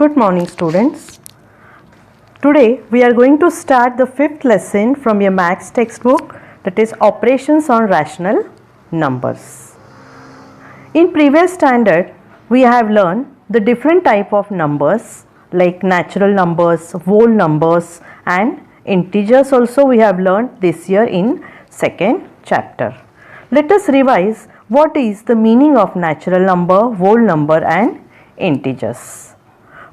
Good morning, students. Today we are going to start the fifth lesson from your maths textbook, that is operations on rational numbers. In previous standard we have learned the different type of numbers like natural numbers, whole numbers and integers also we have learned this year in second chapter. Let us revise what is the meaning of natural number, whole number and integers.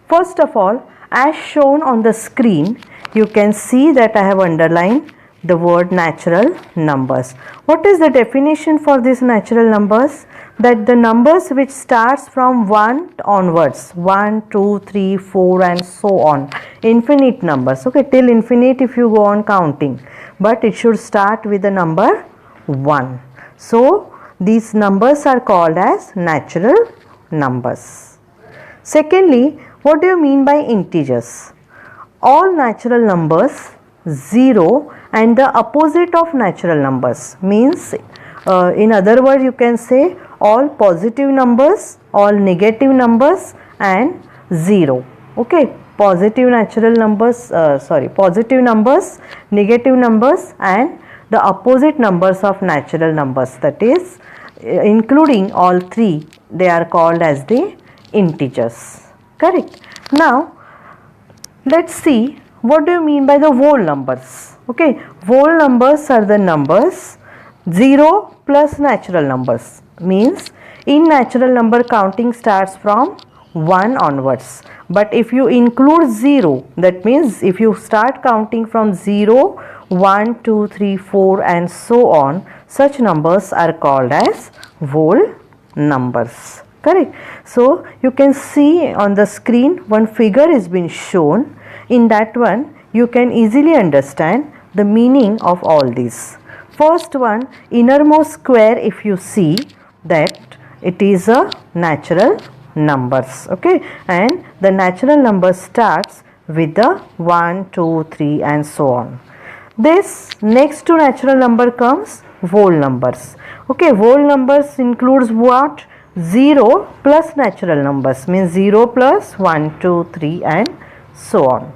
First of all, as shown on the screen, you can see that I have underlined the word natural numbers. What is the definition for these natural numbers? That the numbers which starts from 1 onwards, 1, 2, 3, 4 and so on, infinite numbers, okay, till infinite if you go on counting, but it should start with the number 1. So, these numbers are called as natural numbers. Secondly, what do you mean by integers? All natural numbers 0 and the opposite of natural numbers means in other words you can say all positive numbers, all negative numbers and 0. Okay, positive numbers, negative numbers and the opposite numbers of natural numbers, that is including all three, they are called as the integers. Correct. Now let's see what do you mean by the whole numbers. Okay, whole numbers are the numbers 0 plus natural numbers, means in natural number counting starts from 1 onwards, but if you include 0, that means if you start counting from 0, 1, 2, 3, 4 and so on, such numbers are called as whole numbers. Correct. So you can see on the screen one figure is been shown. In that one you can easily understand the meaning of all these. First one, innermost square, if you see that it is a natural numbers, okay, and the natural number starts with the 1, 2, 3 and so on. This next to natural number comes whole numbers. Okay, whole numbers includes what? 0 plus natural numbers, means 0 plus 1, 2, 3 and so on.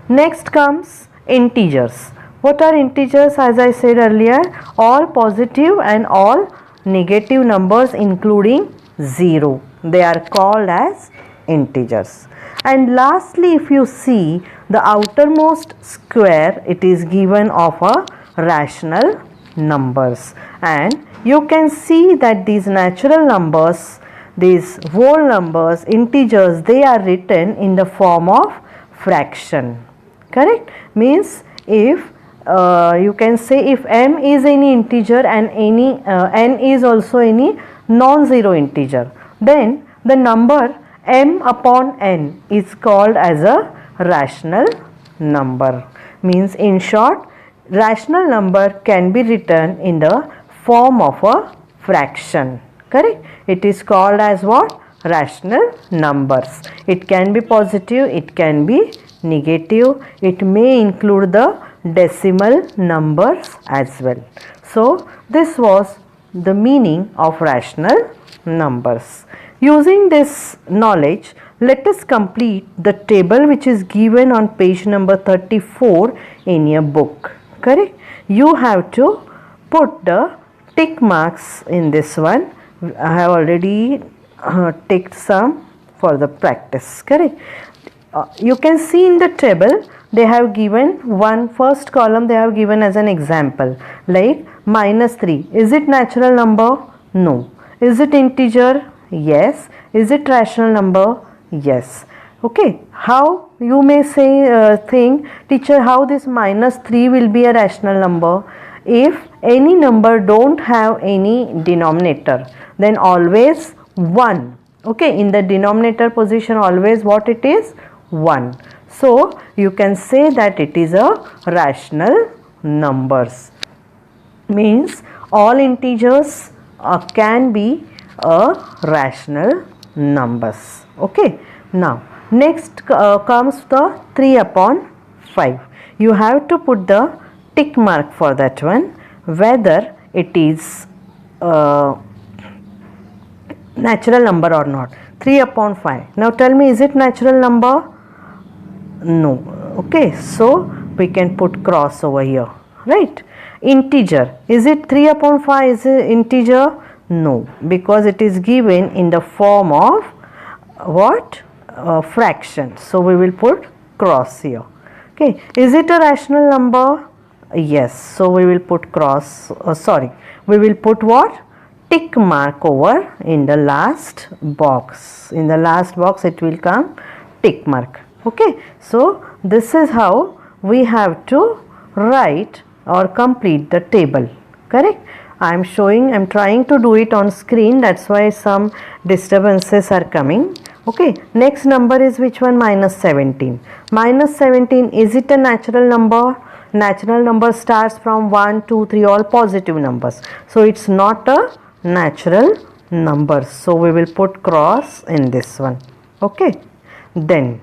Next comes integers. What are integers? As I said earlier, all positive and all negative numbers including 0. They are called as integers. And lastly, if you see the outermost square, it is given of a rational numbers, and you can see that these natural numbers, these whole numbers, integers, they are written in the form of fraction. Correct? Means if you can say if m is any integer and any n is also any non-zero integer, then the number m upon n is called as a rational number. Means in short, rational number can be written in the form of a fraction. Correct? It is called as what? Rational numbers. It can be positive, it can be negative, it may include the decimal numbers as well. So this was the meaning of rational numbers. Using this knowledge, let us complete the table which is given on page number 34 in your book. Correct? You have to put the tick marks in this one. I have already ticked some for the practice. Correct? You can see in the table they have given one first column, they have given as an example like -3. Is it natural number? No. Is it integer? Yes. Is it rational number? Yes. Okay. How you may say think, teacher, how this -3 will be a rational number? If any number don't have any denominator, then always 1. Okay, in the denominator position always what it is? 1. So you can say that it is a rational numbers. Means all integers can be a rational numbers. Okay. Now next comes the 3 upon 5. You have to put the tick mark for that one, whether it is natural number or not. 3 upon 5. Now tell me, is it natural number? No. Okay, so we can put cross over here, right? Integer, is it 3 upon 5 is an integer? No, because it is given in the form of what? Fraction. So we will put cross here. Okay, is it a rational number? Yes, so we will put cross, we will put what? Tick mark over in the last box. In the last box it will come tick mark. Okay, so this is how we have to write or complete the table. Correct? I am trying to do it on screen, that's why some disturbances are coming. Okay, next number is which one? Minus 17. Minus 17, is it a natural number? Natural number starts from 1, 2, 3, all positive numbers. So it's not a natural number. So we will put cross in this one. Okay, then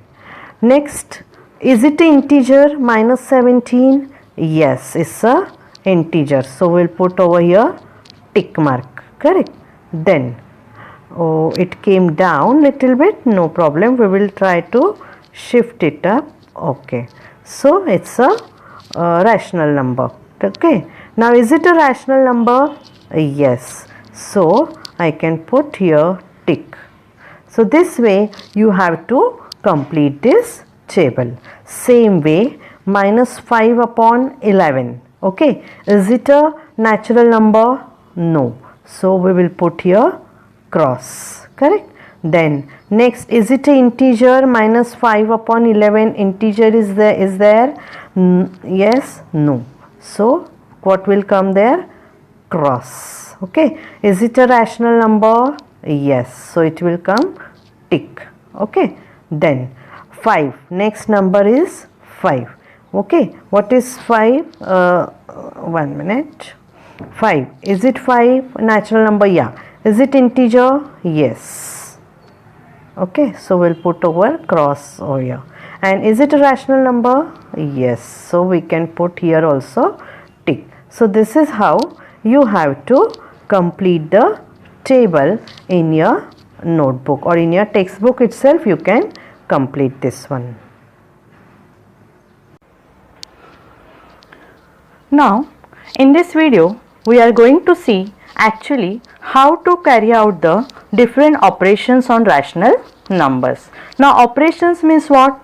next, is it an integer? Minus 17? Yes, it's a integer. So we'll put over here tick mark. Correct? Then, oh, it came down little bit. No problem. We will try to shift it up. Okay. So it's a rational number. Okay. Now, is it a rational number? Yes. So I can put here tick. So this way you have to complete this table. Same way, minus 5 upon 11. Okay, is it a natural number? No. So we will put here cross. Correct? Then next, is it an integer? Minus 5 upon 11, integer is there? Yes, no. So what will come there? Cross. Okay, is it a rational number? Yes, so it will come tick. Okay, then 5, next number is 5. Okay, what is 5? 1 minute. 5, is it 5 natural number? Yeah. Is it integer? Yes. Okay, so we'll put over cross over here. And is it a rational number? Yes, so we can put here also tick. So this is how you have to complete the table in your notebook, or in your textbook itself you can complete this one. Now in this video we are going to see actually how to carry out the different operations on rational numbers. Now operations means what?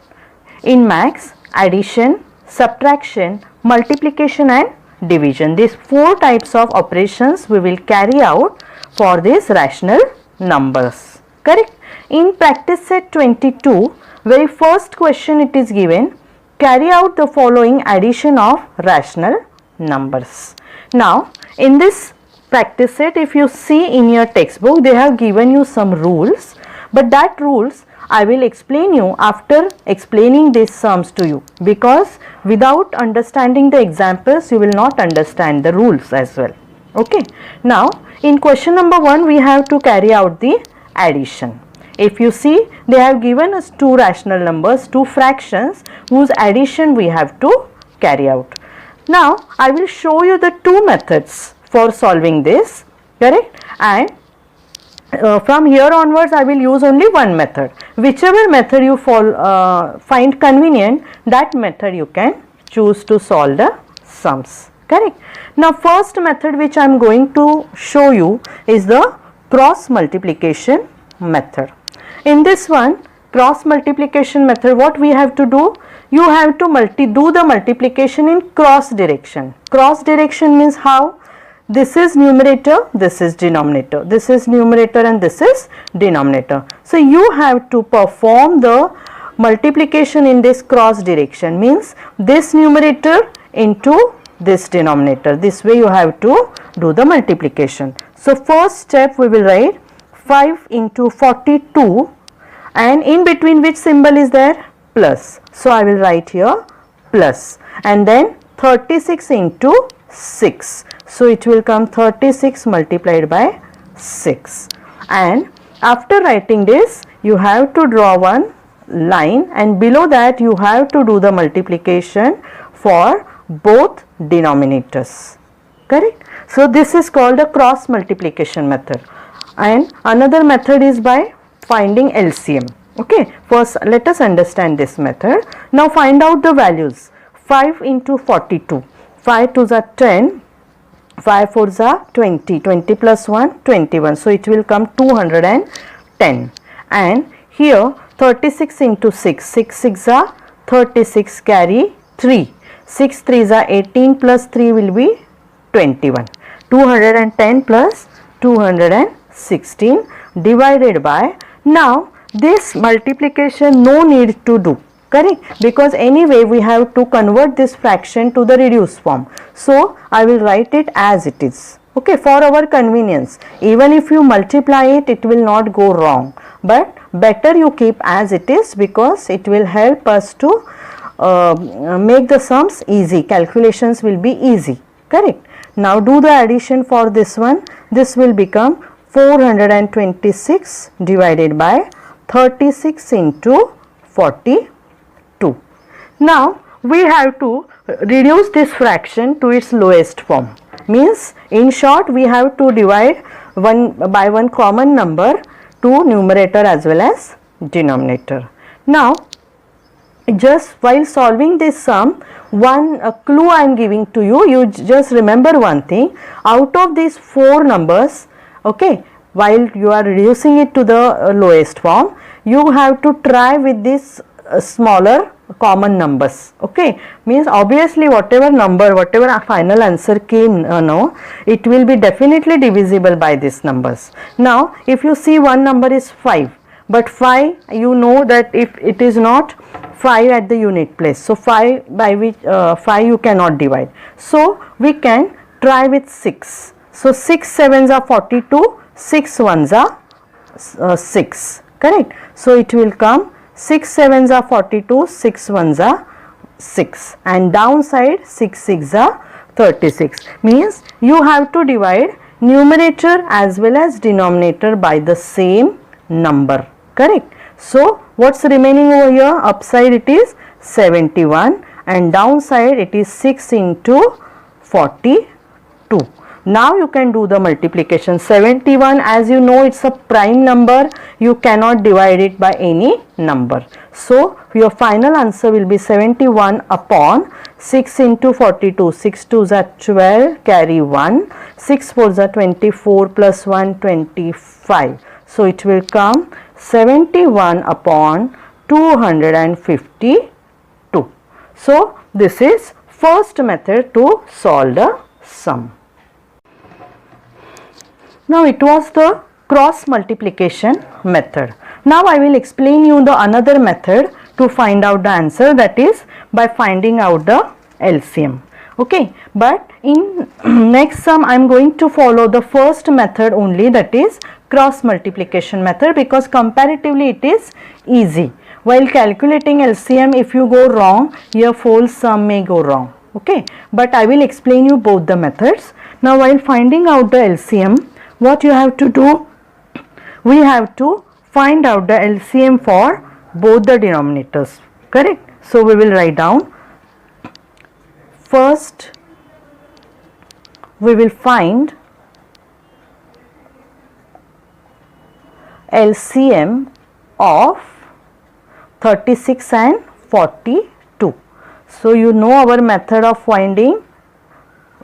In maths, addition, subtraction, multiplication and division. These 4 types of operations we will carry out for these rational numbers. Correct? In practice set 22, very first question it is given, carry out the following addition of rational numbers. Now in this practice set, if you see in your textbook, they have given you some rules, but that rules I will explain you after explaining these sums to you, because without understanding the examples you will not understand the rules as well. Okay. Now in question number 1 we have to carry out the addition. If you see, they have given us 2 rational numbers, 2 fractions whose addition we have to carry out. Now I will show you the 2 methods for solving this. Correct? And from here onwards I will use only one method. Whichever method you find convenient, that method you can choose to solve the sums. Correct? Now first method which I am going to show you is the cross multiplication method. In this one, cross multiplication method, what we have to do? You have to do the multiplication in cross direction. Cross direction means how? This is numerator, this is denominator, this is numerator and this is denominator. So you have to perform the multiplication in this cross direction, means this numerator into this denominator. This way you have to do the multiplication. So first step we will write 5 into 42, and in between which symbol is there? Plus. So I will write here plus, and then 36 into 6. So it will come 36 multiplied by 6. And after writing this, you have to draw one line, and below that you have to do the multiplication for both denominators. Correct? So this is called the cross multiplication method. And another method is by finding LCM. Okay, first let us understand this method. Now find out the values. 5 into 42, 5 2s are 10, 5 4s are 20, 20 plus 1 21, so it will come 210. And here 36 into 6, 6 6s are 36, carry 3, 6 3s are 18 plus 3 will be 21, 210 plus 216 divided by, now this multiplication no need to do, correct, because anyway we have to convert this fraction to the reduced form. So I will write it as it is, okay, for our convenience. Even if you multiply it, it will not go wrong, but better you keep as it is, because it will help us to make the sums easy, calculations will be easy, correct. Now do the addition for this one. This will become 426 divided by 36 into 42. Now we have to reduce this fraction to its lowest form. Means in short, we have to divide one by one common number to numerator as well as denominator. Now just while solving this sum, one clue I am giving to you, you just remember one thing. Out of these 4 numbers, okay, while you are reducing it to the lowest form, you have to try with this smaller common numbers, okay. Means obviously whatever number, whatever final answer came, no, it will be definitely divisible by these numbers. Now if you see one number is 5, but 5 you know that if it is not 5 at the unit place, so 5 by which 5 you cannot divide, so we can try with 6. So 6 7s are 42, 6 1s are 6, correct. So it will come 6 7s are 42, 6 1s are 6, and downside 6 6s are 36. Means you have to divide numerator as well as denominator by the same number, correct. So what's remaining over here? Upside it is 71 and downside it is 6 into 42. Now you can do the multiplication. 71, as you know, it's a prime number, you cannot divide it by any number. So your final answer will be 71 upon 6 into 42, 6 2s are 12, carry 1, 6 4s are 24 plus 1 25. So it will come 71 upon 252. So this is first method to solve the sum. Now it was the cross multiplication method. Now I will explain you the another method to find out the answer, that is by finding out the LCM. Okay, but in next sum I am going to follow the first method only, that is cross multiplication method, because comparatively it is easy. While calculating LCM, if you go wrong, your whole sum may go wrong. Okay, but I will explain you both the methods. Now while finding out the LCM, what you have to do, we have to find out the LCM for both the denominators, correct. So we will write down, first we will find LCM of 36 and 42. So you know our method of finding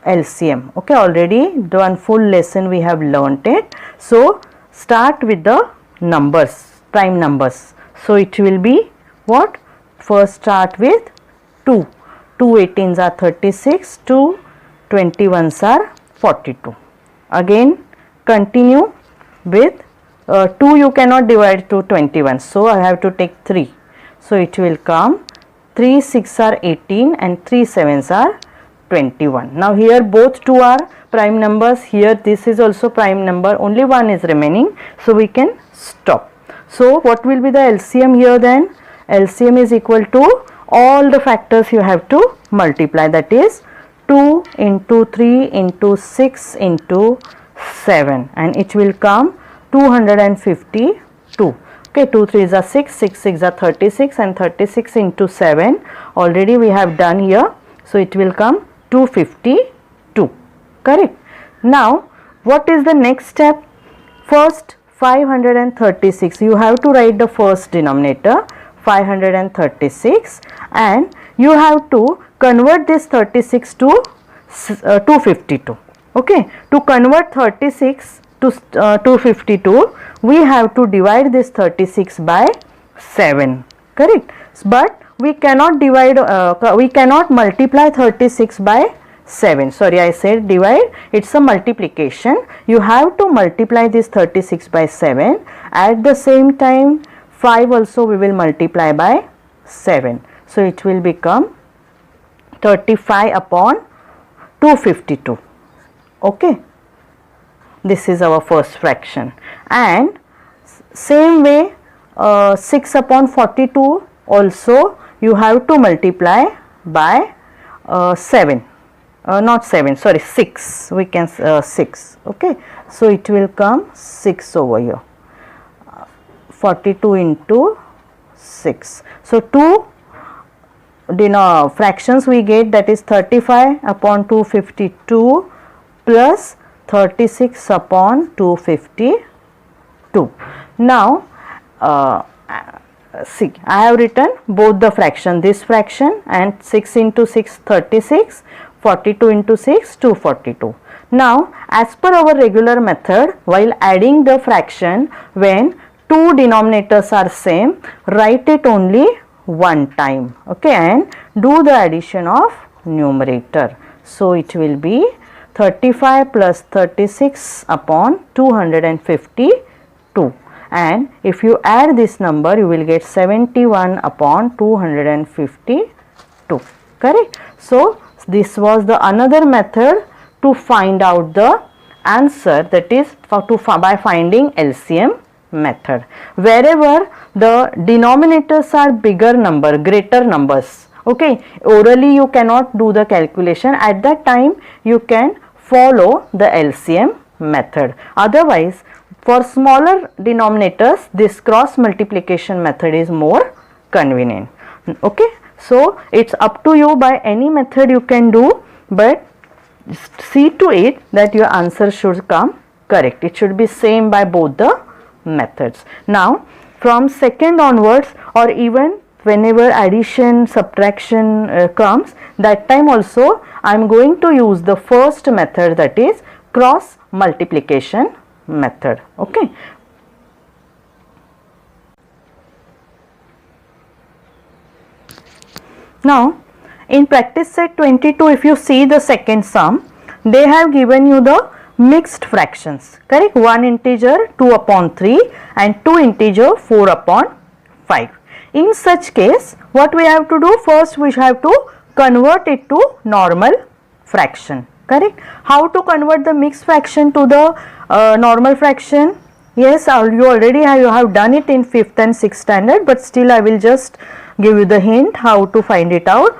LCM, okay, already one full lesson we have learnt it. So start with the numbers, prime numbers. So it will be what? First start with 2, 2 18s are 36, 2 21s are 42. Again continue with 2 you cannot divide to 21, so I have to take 3. So it will come 3 6 are 18 and 3 7s are 21. Now here both 2 are prime numbers, here this is also prime number, only one is remaining, so we can stop. So what will be the LCM here then? LCM is equal to all the factors you have to multiply, that is 2 into 3 into 6 into 7, and it will come 252. Okay, 2 3s are 6, 6 6 are 36, and 36 into 7 already we have done here, so it will come 252, correct. Now what is the next step? First 536. You have to write the first denominator 536 and you have to convert this 36 to 252. Okay, to convert 36 to 252 we have to divide this 36 by 7, correct, but we cannot divide we cannot multiply 36 by 7. Sorry, I said divide, it's a multiplication. You have to multiply this 36 by 7. At the same time 5 also we will multiply by 7. So it will become 35 upon 252. Okay, this is our first fraction. And same way 6 upon 42 also you have to multiply by 7. Not 7, sorry, 6, we can 6. Okay, so it will come 6 over here, 42 into 6. So 2 fractions we get, that is 35 upon 252 plus 36 upon 252. Now see, I have written both the fraction, this fraction and 6 into 6 36, 42 into 6 242. Now as per our regular method, while adding the fraction, when two denominators are same, write it only one time, okay, and do the addition of numerator. So it will be 35 plus 36 upon 252, and if you add this number you will get 71 upon 252, correct. So this was the another method to find out the answer, that is by finding LCM method. Wherever the denominators are bigger number, greater numbers, okay, orally you cannot do the calculation, at that time you can follow the LCM method. Otherwise for smaller denominators this cross multiplication method is more convenient. Okay, so it's up to you, by any method you can do, but see to it that your answer should come correct. It should be same by both the methods. Now from second onwards, or even whenever addition subtraction comes, that time also I am going to use the first method, that is cross multiplication method. Okay. Now in practice set 22, if you see the second sum, they have given you the mixed fractions, correct, one integer 2 upon 3 and two integer 4 upon 5. In such case what we have to do, first we have to convert it to normal fraction, correct. How to convert the mixed fraction to the normal fraction? Yes, you already have done it in 5th and 6th standard, but still I will just give you the hint how to find it out.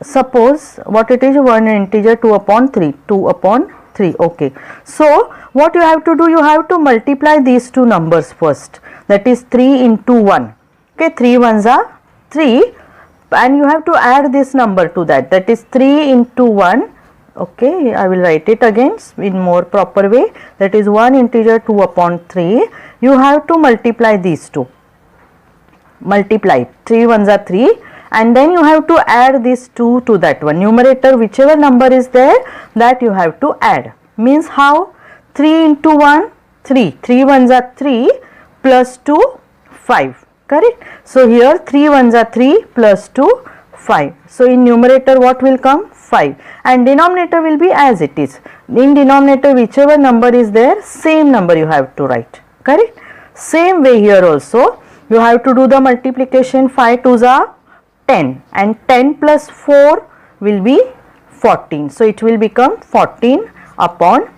Suppose what it is, one integer 2 upon 3, 2 upon 3, okay. So what you have to do, you have to multiply these two numbers first, that is 3 into 1, okay, 3 ones are 3, and you have to add this number to that, that is 3 into 1, okay, I will write it again in more proper way, that is 1 integer 2 upon 3, you have to multiply these two, multiply 3 ones are 3, and then you have to add this 2 to that one, numerator whichever number is there that you have to add. Means how? 3 into 1 3, 3 ones are 3 plus 2 5, correct. So here 3 ones are 3 plus 2 5. So in numerator what will come? 5, and denominator will be as it is. In denominator whichever number is there, same number you have to write, correct. Same way here also you have to do the multiplication, 5 2s are 10 and 10 plus 4 will be 14. So it will become 14 upon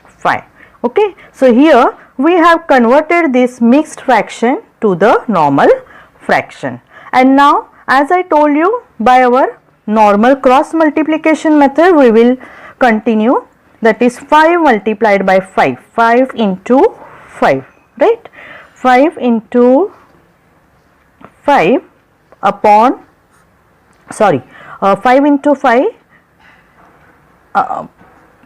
5. Okay. So here we have converted this mixed fraction to the normal fraction. And now as I told you, by our normal cross multiplication method we will continue, that is 5 multiplied by 5, 5 into 5, right, 5 into 5 upon 5 into 5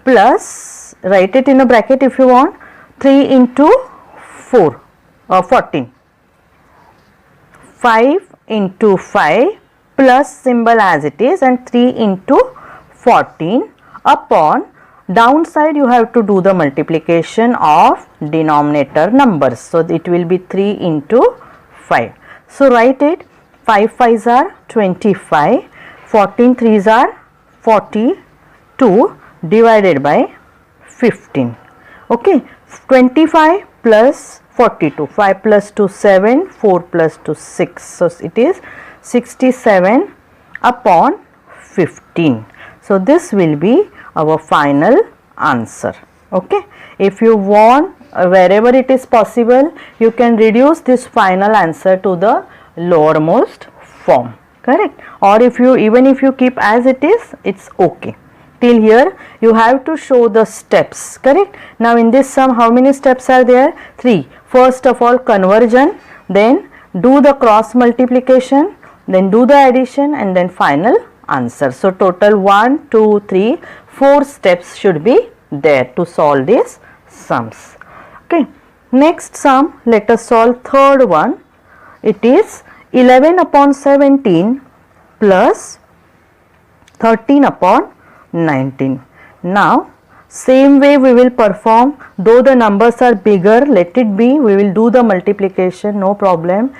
plus, write it in a bracket if you want, 3 into 14. 5 into 5 plus symbol as it is and 3 into 14 upon downside you have to do the multiplication of denominator numbers. So, it will be 3 into 5. So, write it 5 5s are 25, 14 3s are 42 divided by 15. Okay, 25 plus 42, 5 plus 2 7, 4 plus 2 6. So, it is 67 upon 15. So, this will be our final answer. Okay, if you want wherever it is possible you can reduce this final answer to the lowermost form, correct, or if you even if you keep as it is, it's okay. Till here you have to show the steps, correct. Now in this sum how many steps are there? 3. First of all conversion, then do the cross multiplication, then do the addition and then final answer. So total 1 2 3 4 steps should be there to solve these sums. Okay, next sum, let us solve third one. It is 11 upon 17 plus 13 upon 19. Now same way we will perform, though the numbers are bigger, let it be, we will do the multiplication, no problem.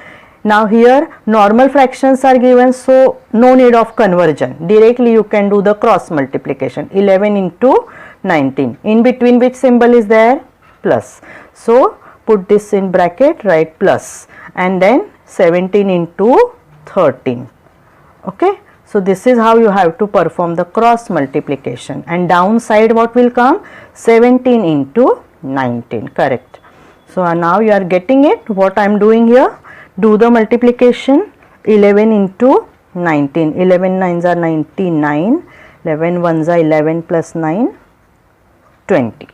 Now here normal fractions are given, so no need of conversion, directly you can do the cross multiplication. 11 into 19, in between which symbol is there? Plus. So put this in bracket, write plus, and then 17 into 13. Okay, so this is how you have to perform the cross multiplication, and downside what will come? 17 into 19, correct. So now you are getting it what I am doing here. Do the multiplication, 11 into 19, 11 9s are 99, 11 1s are 11 plus 9, 20.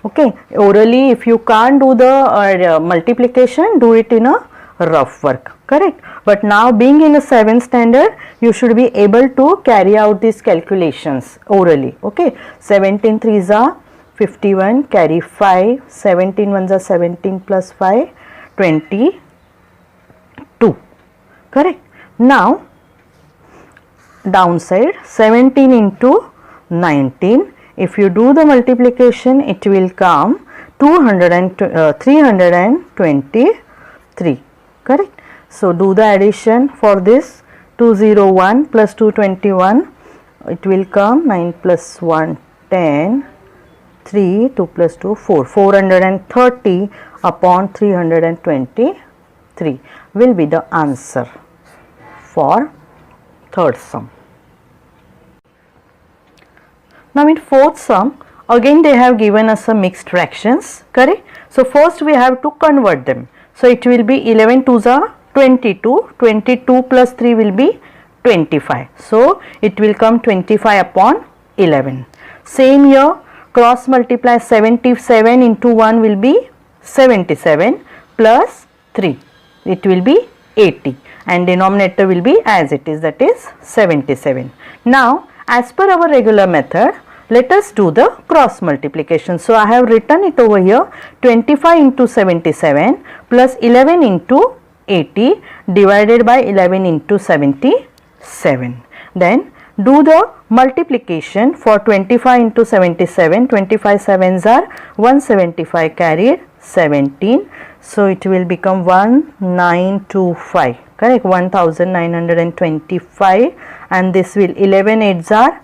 Okay, orally if you can't do the multiplication, do it in a rough work, correct. But now being in a 7th standard, you should be able to carry out these calculations orally. Okay, 17 3s are 51, carry 5, 17 1s are 17 plus 5, 22, correct. Now downside 17 into 19, if you do the multiplication it will come 323, correct. So do the addition for this, 201 plus 221, it will come 9 plus 1 10, 3, 2 plus 2 4, 430 upon 323 will be the answer for third sum. Now in fourth sum, again they have given us a mixed fractions, correct. So first we have to convert them. So it will be 11 2s are 22, 22 plus 3 will be 25. So it will come 25 upon 11. Same here, cross multiply, 77 into 1 will be 77 plus 3, it will be 80, and denominator will be as it is, that is 77. Now as per our regular method, let us do the cross multiplication. So I have written it over here, 25 into 77 plus 11 into 80 divided by 11 into 77. Then do the multiplication for 25 into 77, 25 7s are 175 carried 17. So it will become 1925, correct, 1925, and this will 11 8s are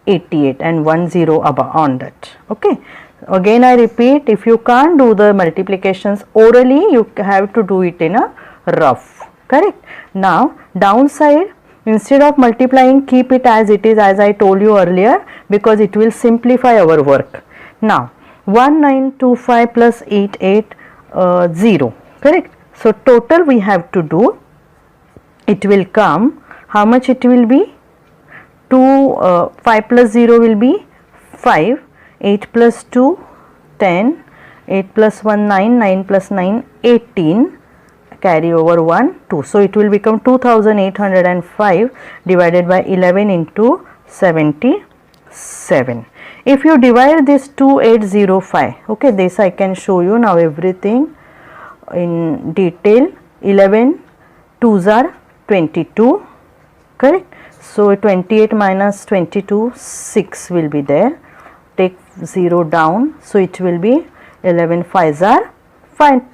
88 and 1 0 above on that. Okay, again I repeat, if you can't do the multiplications orally, you have to do it in a rough, correct. Now downside, instead of multiplying, keep it as it is, as I told you earlier, because it will simplify our work. Now 1925 plus 88 0, correct. So total we have to do, it will come, how much it will be? 5 plus 0 will be 5, 8 plus 2 10, 8 plus 1 9, 9 plus 9 18, carry over 1 2. So it will become 2805 divided by 11 into 77. If you divide this 2805, okay, this I can show you now everything. in detail. 11 2s are 22, correct. So 28 minus 22, 6 will be there. Take 0 down, so it will be 11 5s are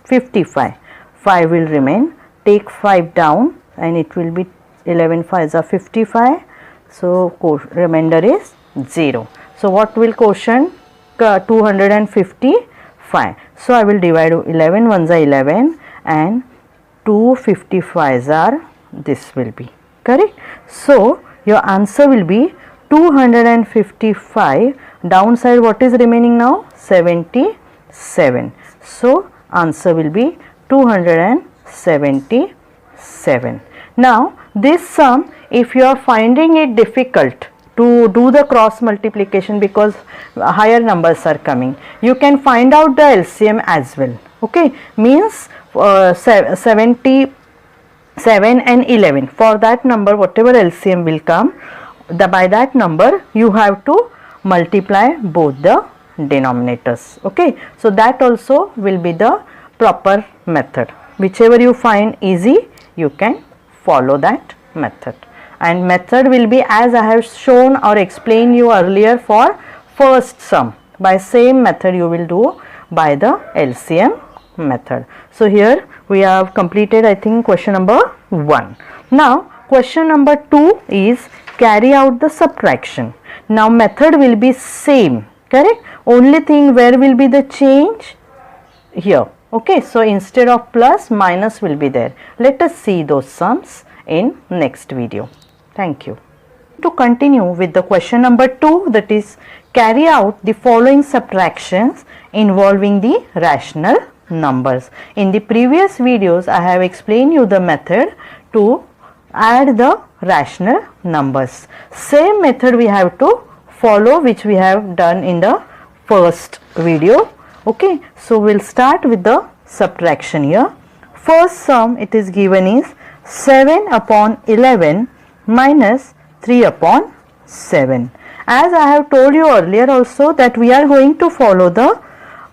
55, 5 will remain. Take 5 down and it will be 11 5s are 55, so remainder is 0. So what will quotient? 255. So I will divide 11 ones are 11 and 2 55s are, this will be correct. So your answer will be 255. Downside what is remaining now? 77. So answer will be 277. Now this sum, if you are finding it difficult to do the cross multiplication because higher numbers are coming, you can find out the LCM as well. Okay, means 77 and 11, for that number whatever LCM will come, by that number you have to multiply both the denominators. Okay, so that also will be the proper method. Whichever you find easy, you can follow that method, and method will be as I have shown or explained you earlier for first sum. By same method you will do by the LCM method. So here we have completed, I think, question number 1. Now question number 2 is carry out the subtraction. Now method will be same, correct, only thing where will be the change here. Okay, so instead of plus, minus will be there. Let us see those sums in next video. Thank you. To continue with the question number 2, that is carry out the following subtractions involving the rational numbers. In the previous videos I have explained you the method to add the rational numbers. Same method we have to follow which we have done in the first video. Okay, so we'll start with the subtraction here. First sum it is given is 7 upon 11 minus 3 upon 7. As I have told you earlier also that we are going to follow the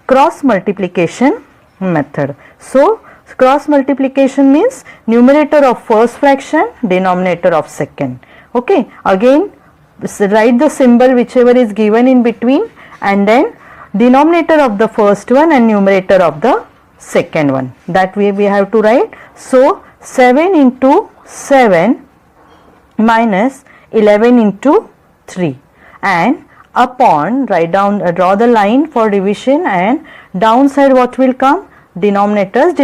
cross multiplication method. So cross multiplication means numerator of first fraction, denominator of second. Okay, again write the symbol whichever is given in between, and then denominator of the first one and numerator of the second one. That way we have to write. So 7 into 7 minus 11 into 3, and upon, write down, draw the line for division, and downside what will come? Denominators,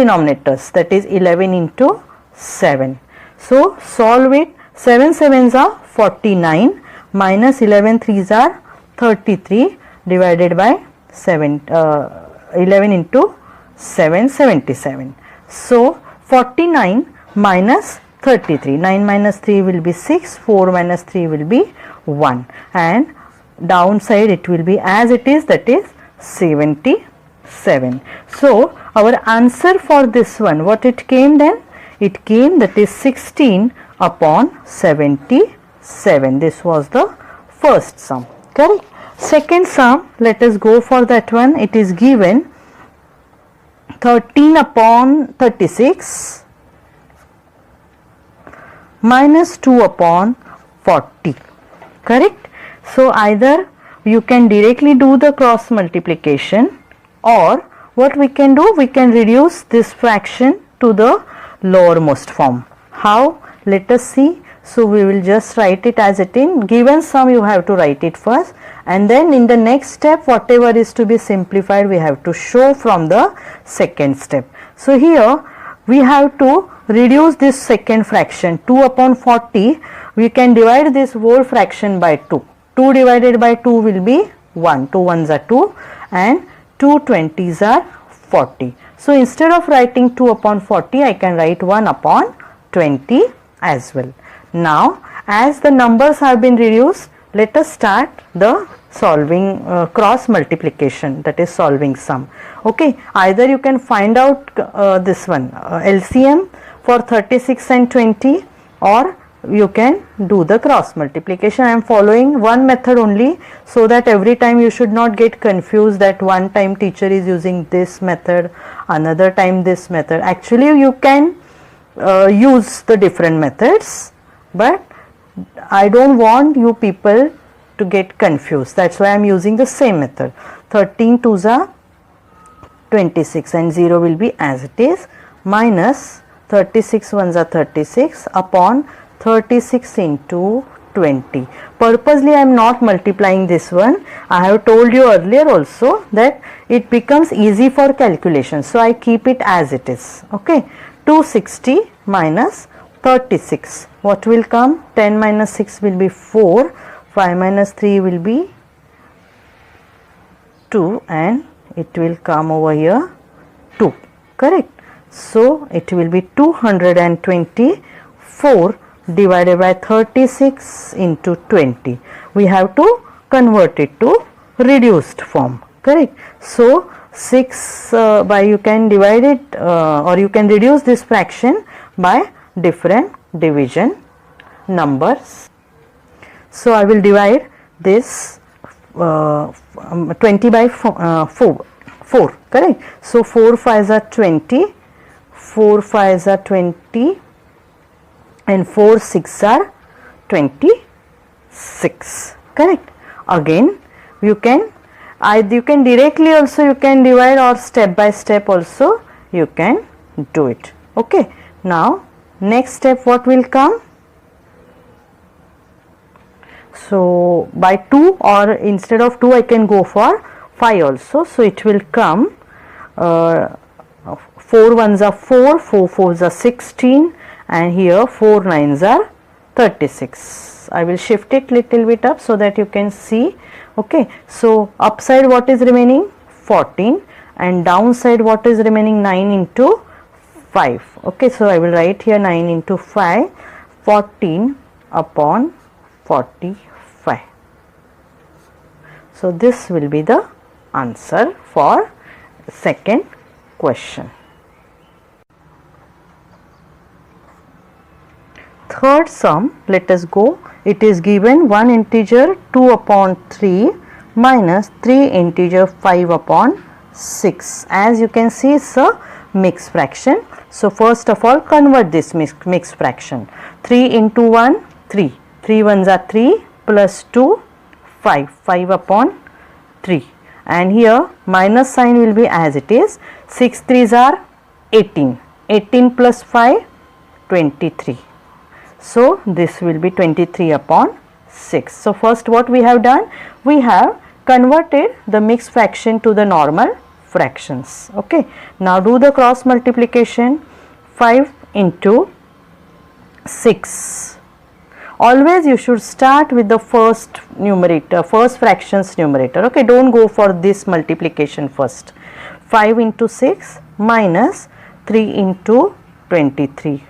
that is 11 into 7. So solve it. 7 sevens are 49 minus 11 threes are 33 divided by 11 into 7, 77. So 49 minus 33, 9 minus 3 will be 6, 4 minus 3 will be 1, and downside it will be as it is, that is 77. So our answer for this one, what it came then? It came, that is 16 upon 77. This was the first sum, correct. Second sum, let us go for that one. It is given 13 upon 36 minus 2 upon 40, correct. So either you can directly do the cross multiplication, or what we can do, we can reduce this fraction to the lowermost form. How? Let us see. So we will just write it as it in given sum, you have to write it first, and then in the next step whatever is to be simplified we have to show from the second step. So here we have to reduce this second fraction 2 upon 40. We can divide this whole fraction by 2. 2 divided by 2 will be 1. 2 ones are 2 and 2 20s are 40. So instead of writing 2 upon 40, I can write 1 upon 20 as well. Now as the numbers have been reduced, let us start the solving cross multiplication, that is solving sum. Okay, either you can find out this one LCM for 36 and 20, or you can do the cross multiplication. I am following one method only, so that every time you should not get confused that one time teacher is using this method, another time this method. Actually you can use the different methods, but I don't want you people to get confused. That's why I am using the same method. 13 2s are 26 and 0 will be as it is, minus 36 1s are 36 upon 36 into 20. Purposely I am not multiplying this one. I have told you earlier also that it becomes easy for calculation, so I keep it as it is. Okay, 260 minus 36, what will come? 10 minus 6 will be 4, 5 minus 3 will be 2, and it will come over here 2, correct. So it will be 224 divided by 36 into 20. We have to convert it to reduced form, correct. So 6 by you can divide it or you can reduce this fraction by different division numbers. So I will divide this 20 by 4, correct. So 4 5s are 20, 4 5s are 20 and 4 6s are 26, correct. Again you can directly also you can divide, or step by step also you can do it. Okay, now next step what will come? So by 2, or instead of 2 I can go for 5 also. So it will come 4 1s are 4, 4 4s are 16, and here 4 9s are 36. I will shift it little bit up so that you can see. Okay, so upside what is remaining? 14, and downside what is remaining? 9 into 5. Okay, so I will write here 9 into 5, 14 upon 45. So this will be the answer for second question. Third sum, let us go. It is given 1 integer 2 upon 3 minus 3 integer 5 upon 6. As you can see, it's a mixed fraction. So first of all, convert this mixed fraction. 3 into 1, 3. 3 1s are 3 plus 2, 5. 5 upon 3. And here minus sign will be as it is. 6 3s are 18. 18 plus 5, 23. So this will be 23 upon 6. So first what we have done? We have converted the mixed fraction to the normal fractions. Okay. Now do the cross multiplication. 5 into 6. Always you should start with the first numerator, first fractions numerator. Okay. Don't go for this multiplication first. 5 into 6 minus 3 into 23.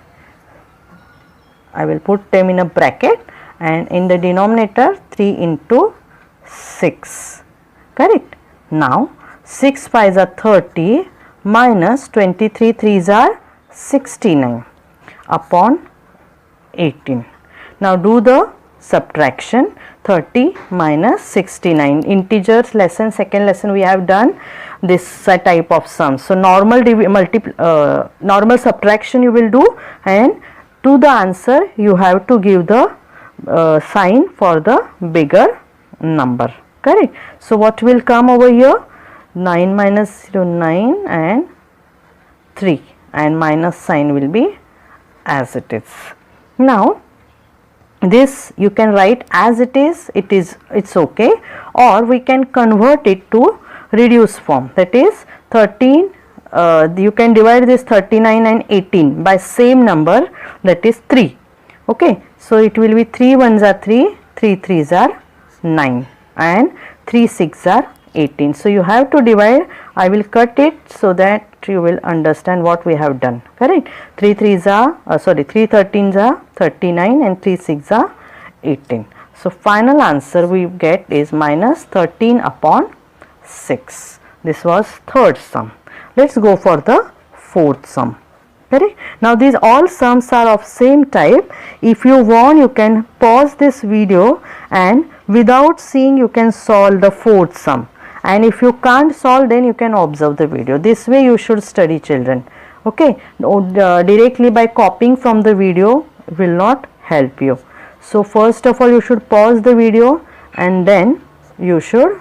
I will put them in a bracket, and in the denominator 3 into 6, correct. Now 6 5s are 30 minus 23 3s are 69 upon 18. Now do the subtraction. 30 minus 69. Integers lesson, second lesson we have done this type of sum. So normal normal subtraction you will do, and to the answer you have to give the sign for the bigger number, correct. So what will come over here? 9 minus 0, 9, and 3, and minus sign will be as it is. Now this you can write as it is, it's okay, or we can convert it to reduced form. That is 13, you can divide this 39 and 18 by same number, that is 3. Okay, so it will be 3 1s are 3, 3 3s are 9, and 3 6 are 18. So you have to divide. I will cut it so that you will understand what we have done, correct. 3 3s are 3 13s are 39, and 3 6 are 18. So final answer we get is minus 13 upon 6. This was third sum. Let's go for the fourth sum. Correct? Now these all sums are of same type. If you want, you can pause this video and without seeing you can solve the fourth sum. And if you can't solve, then you can observe the video. This way you should study, children. Okay, directly by copying from the video will not help you. So first of all you should pause the video and then you should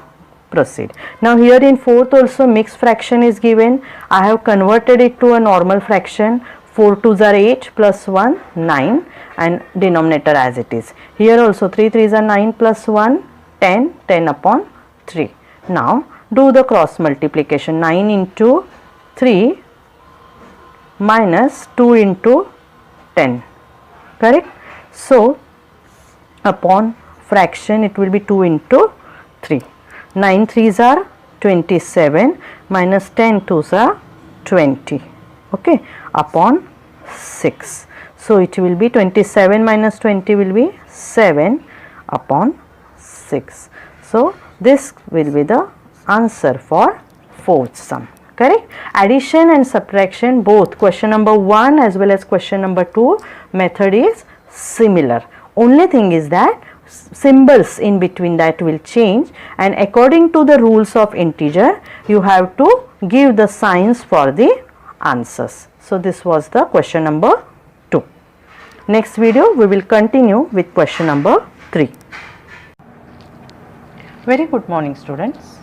proceed. Now here in fourth also mixed fraction is given. I have converted it to a normal fraction. 4 2s are 8 plus 1 9 and denominator as it is. Here also 3 3s are 9 plus 1 10 10 upon 3. Now do the cross multiplication. 9 into 3 minus 2 into 10, correct? So upon fraction it will be 2 into 3. 9 3s are 27 minus 10 2s are 20, okay, upon 6. So it will be 27 minus 20 will be 7 upon 6. So this will be the answer for fourth sum. Correct? Addition and subtraction, both question number 1 as well as question number 2 method is similar. Only thing is that symbols in between that will change, and according to the rules of integer you have to give the signs for the answers. So this was the question number 2. Next video we will continue with question number 3. Very good morning, students.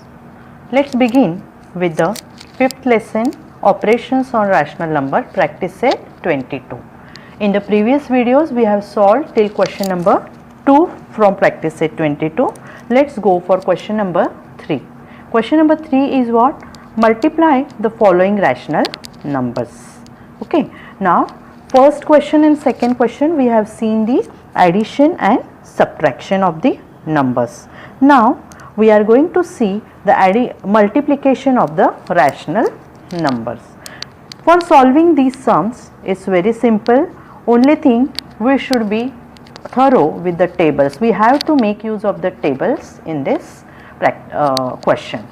Let's begin with the fifth lesson, operations on rational number, practice set 22. In the previous videos we have solved till question number 2 from practice set 22. Let's go for question number 3. Question number 3 is what? Multiply the following rational numbers. Okay. Now first question and second question we have seen the addition and subtraction of the numbers. Now we are going to see the multiplication of the rational numbers. For solving these sums it's very simple. Only thing, we should be thorough with the tables. We have to make use of the tables in this question.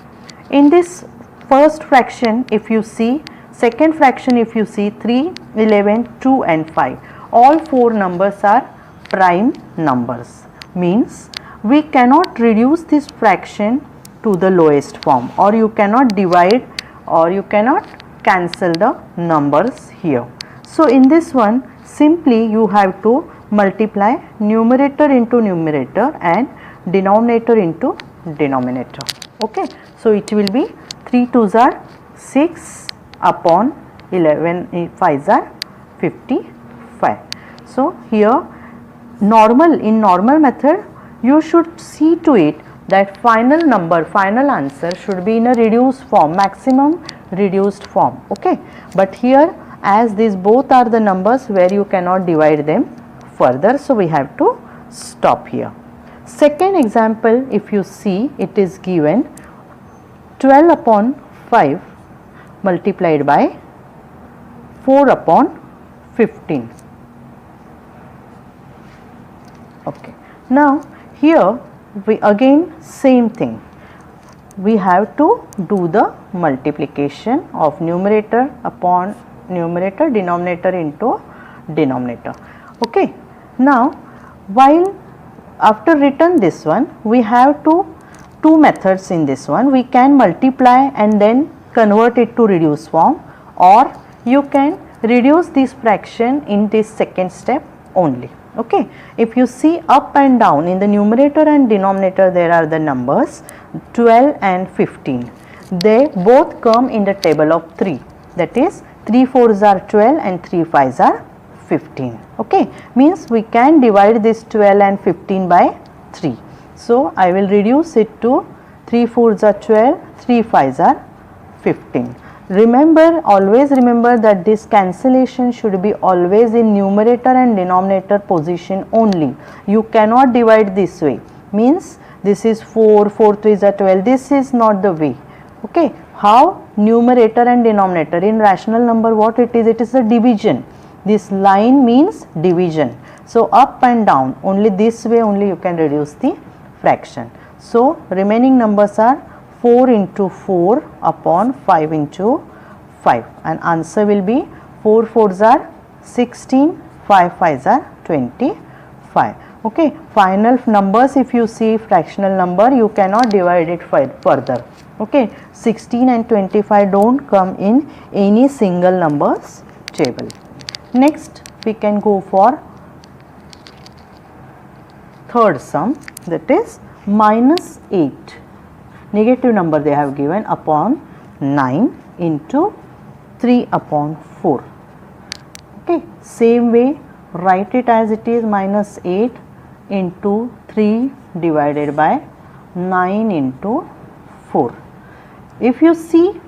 In this first fraction if you see, second fraction if you see, 3, 11, 2 and 5, all 4 numbers are prime numbers. Means we cannot reduce this fraction to the lowest form, or you cannot divide, or you cannot cancel the numbers here. So in this one simply you have to multiply numerator into numerator and denominator into denominator. Okay. So it will be 3 2s are 6 upon 11 5s are 55. So here in normal method you should see to it that final number, final answer should be in a reduced form, maximum reduced form. Okay. But here as these both are the numbers where you cannot divide them further, so we have to stop here. Second example if you see, it is given 12 upon 5 multiplied by 4 upon 15. Okay. Now here we again same thing, we have to do the multiplication of numerator upon numerator, denominator into denominator. Okay. Now while after written this one, we have two methods in this one. We can multiply and then convert it to reduced form, or you can reduce this fraction in this second step only. Okay. If you see up and down in the numerator and denominator, there are the numbers 12 and 15. They both come in the table of 3, that is 3 4s are 12 and 3 5s are 15. Okay. Means we can divide this 12 and 15 by 3. So I will reduce it to 3 4s are 12, 3 5s are 15. Remember, always remember that this cancellation should be always in numerator and denominator position only. You cannot divide this way. Means this is 4, 4 3s are 12. This is not the way. Okay. How? Numerator and denominator. In rational number what it is? It is a division. This line means division. So up and down, only this way only you can reduce the fraction. So remaining numbers are 4 into 4 upon 5 into 5, and answer will be 4 fours are 16, 5 fives are 25. Okay, final numbers, if you see fractional number, you cannot divide it further. Okay, 16 and 25 don't come in any single numbers table. Next, we can go for third sum, that is minus 8. Negative number they have given upon 9 into 3 upon 4. Okay, same way write it as it is, minus 8 into 3 divided by 9 into 4. If you see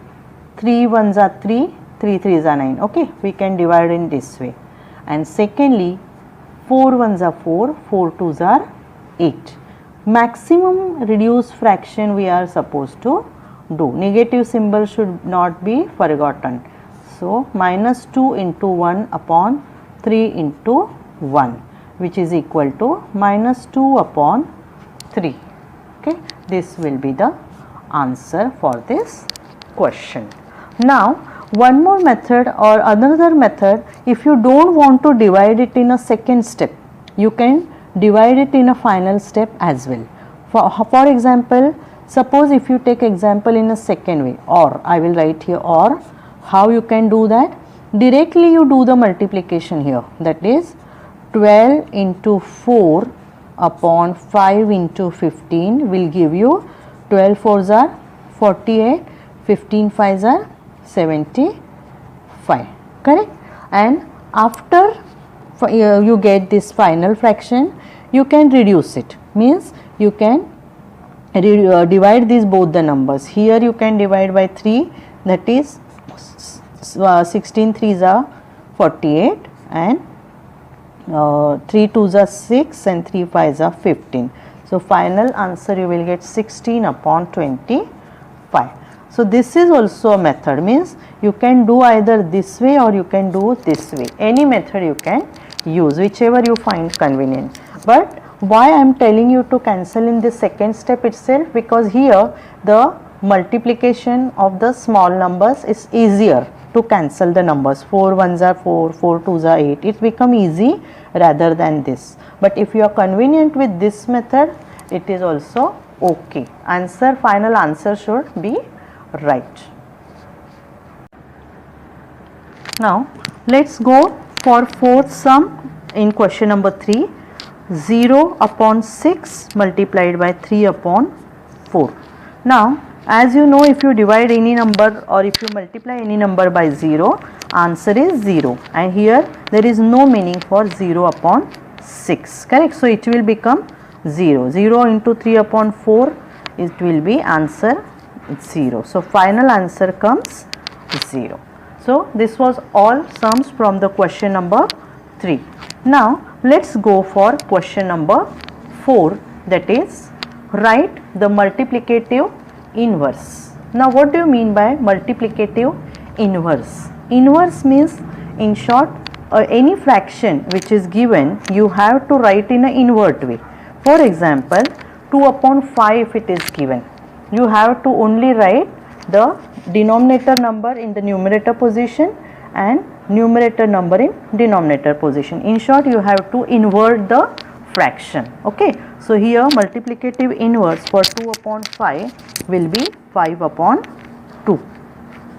3 ones are 3, 3 threes are 9. Okay, we can divide in this way. And secondly, 4 ones are 4, 4 twos are 8. Maximum reduced fraction we are supposed to do. Negative symbol should not be forgotten. So, minus 2 into 1 upon 3 into 1, which is equal to minus 2 upon 3. Okay, this will be the answer for this question. Now, one more method or another method, if you don't want to divide it in a second step, you can divide it in a final step as well. For example, suppose if you take example in a second way, or I will write here or, how you can do that? Directly you do the multiplication here, that is 12 into 4 upon 5 into 15 will give you 12 fours are 48, 15 fives are 75, correct? And after you get this final fraction, you can reduce it, means you can divide these both the numbers. Here you can divide by 3, that is 16 threes are 48 and 3 twos are 6 and 3 fives are 15. So, final answer you will get 16 upon 25. So, this is also a method, means you can do either this way or you can do this way. Any method you can use, whichever you find convenient. But why I am telling you to cancel in the second step itself? Because here the multiplication of the small numbers is easier to cancel the numbers. 4 ones are 4, 4 twos are 8. It become easy rather than this. But if you are convenient with this method, it is also okay. Answer, final answer should be right. Now, let us go for fourth sum in question number 3. 0 upon 6 multiplied by 3 upon 4. Now, as you know, if you divide any number or if you multiply any number by 0, answer is 0, and here there is no meaning for 0 upon 6, correct? So, it will become 0. 0 into 3 upon 4, it will be answer 0. So, final answer comes 0. So, this was all sums from the question number 3. Now, let us go for question number 4, that is write the multiplicative inverse. Now, what do you mean by multiplicative inverse? Inverse means, in short, any fraction which is given, you have to write in an invert way. For example, 2 upon 5 if it is given, you have to only write the denominator number in the numerator position and numerator number in denominator position. In short, you have to invert the fraction. Okay. So, here multiplicative inverse for 2 upon 5 will be 5 upon 2.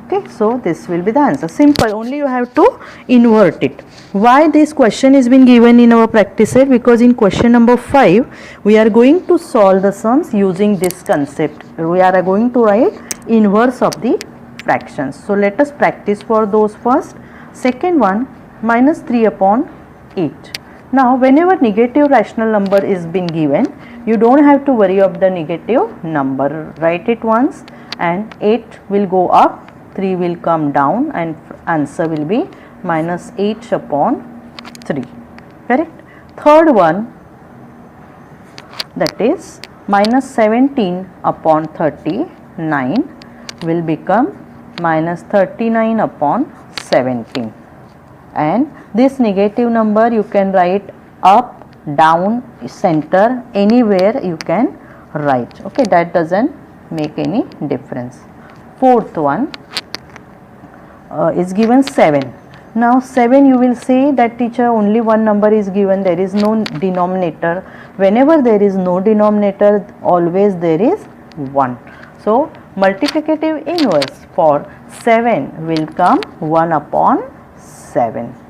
Okay. So, this will be the answer. Simple, only you have to invert it. Why this question is been given in our practice set? Because in question number 5, we are going to solve the sums using this concept. We are going to write inverse of the fractions. So, let us practice for those first. Second one, minus 3 upon 8. Now, whenever negative rational number is been given, you don't have to worry of the negative number. Write it once and 8 will go up, 3 will come down, and answer will be minus 8 upon 3. Correct? Third one, that is minus 17 upon 39 will become minus 39 upon 17, and this negative number you can write up, down, center, anywhere you can write. Okay, that doesn't make any difference. Fourth one is given 7. Now 7, you will say that teacher, only one number is given, there is no denominator. Whenever there is no denominator, always there is 1. So multiplicative inverse for 7 will come 1 upon 7.